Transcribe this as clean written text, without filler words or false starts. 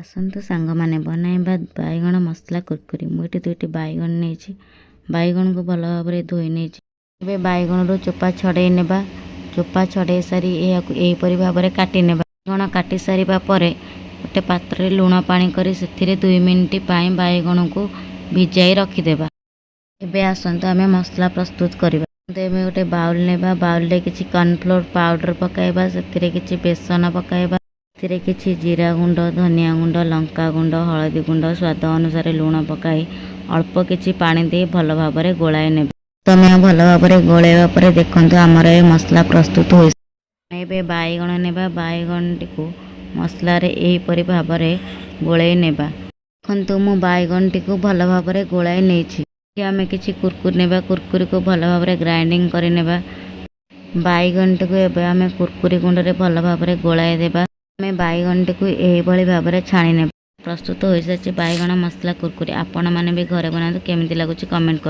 ଆସନ୍ତୁ ସାଙ୍ଗମାନେ ବନାଇବା ବାଇଗଣ ମସଲା କୁରକୁରି। ମୁଁ ଏଠି ଦୁଇଟି ବାଇଗଣ ନେଇଛି। ବାଇଗଣକୁ ଭଲ ଭାବରେ ଧୋଇ ନେଇଛି। ଏବେ ବାଇଗଣରୁ ଚୋପା ଛଡ଼େଇ ନେବା। ଚୋପା ଛଡ଼େଇ ସାରି ଏହାକୁ ଏହିପରି ଭାବରେ କାଟି ନେବା। ବାଇଗଣ କାଟି ସାରିବା ପରେ ଗୋଟେ ପାତ୍ରରେ ଲୁଣ ପାଣି କରି ସେଥିରେ 2 ମିନିଟ୍ ପାଇଁ ବାଇଗଣକୁ ଭିଜାଇ ରଖିଦେବା। ଏବେ ଆସନ୍ତୁ ଆମେ ମସଲା ପ୍ରସ୍ତୁତ କରିବା। ଏବେ ଗୋଟେ ବାଉଲ ନେବା। ବାଉଲରେ କିଛି କର୍ଣ୍ଣଫ୍ଲୋର ପାଉଡର ପକାଇବା। ସେଥିରେ କିଛି ବେସନ ପକାଇବା। ସେଥିରେ କିଛି ଜିରା ଗୁଣ୍ଡ, ଧନିଆ ଗୁଣ୍ଡ, ଲଙ୍କା ଗୁଣ୍ଡ, ହଳଦୀ ଗୁଣ୍ଡ, ସ୍ୱାଦ ଅନୁସାରେ ଲୁଣ ପକାଇ ଅଳ୍ପ କିଛି ପାଣି ଦେଇ ଭଲ ଭାବରେ ଗୋଳାଇ ନେବା। ତମେ ଭଲ ଭାବରେ ଗୋଳାଇବା ପରେ ଦେଖନ୍ତୁ ଆମର ଏ ମସଲା ପ୍ରସ୍ତୁତ ହୋଇଛି। ଏବେ ବାଇଗଣ ନେବା। ବାଇଗଣଟିକୁ ମସଲାରେ ଏହିପରି ଭାବରେ ଗୋଳାଇ ନେବା। ଦେଖନ୍ତୁ ମୁଁ ବାଇଗଣଟିକୁ ଭଲ ଭାବରେ ଗୋଳାଇ ନେଇଛି। ଆମେ କିଛି କୁରକୁରି ନେବା। କୁରକୁରିକୁ ଭଲ ଭାବରେ ଗ୍ରାଇଣ୍ଡିଙ୍ଗ କରି ନେବା। ବାଇଗଣଟିକୁ ଏବେ ଆମେ କୁରକୁରି ଗୁଣ୍ଡରେ ଭଲ ଭାବରେ ଗୋଳାଇ ଦେବା। ଆମେ ବାଇଗଣଟିକୁ ଏହିଭଳି ଭାବରେ ଛାଣି ନେବା। ପ୍ରସ୍ତୁତ ହୋଇସାରିଛି ବାଇଗଣ ମସଲା କୁରକୁରି। ଆପଣମାନେ ବି ଘରେ ବନାନ୍ତୁ। କେମିତି ଲାଗୁଛି କମେଣ୍ଟ କରନ୍ତୁ।